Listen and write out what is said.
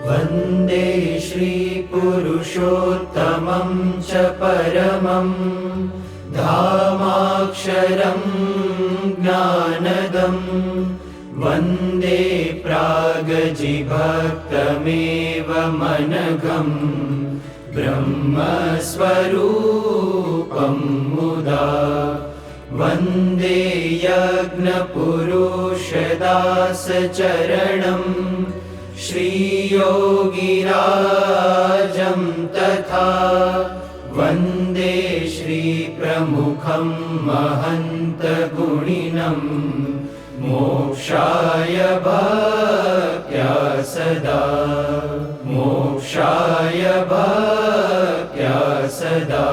वन्दे श्रीपुरुषोत्तमं च परमं धामाक्षरं ज्ञानदं वन्दे प्रागजिभक्तमेवमनघं ब्रह्मस्वरूपं मुदा वन्दे यज्ञपुरुषदासचरणं श्रीयोगिराजं तथा वन्दे श्रीप्रमुखं महन्तगुणिनं मोक्षाय भक्त्या सदा मोक्षाय भक्त्या सदा।